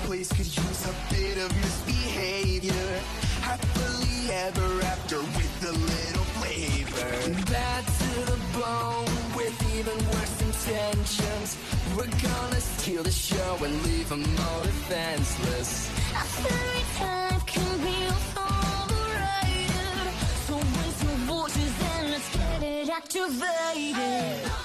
place could use a bit of misbehavior. Happily ever after with a little flavor. Bad to the bone with even worse intentions. We're gonna steal the show and leave them all defenseless. A fairy type can be overrated, so raise your voices and let's get it activated.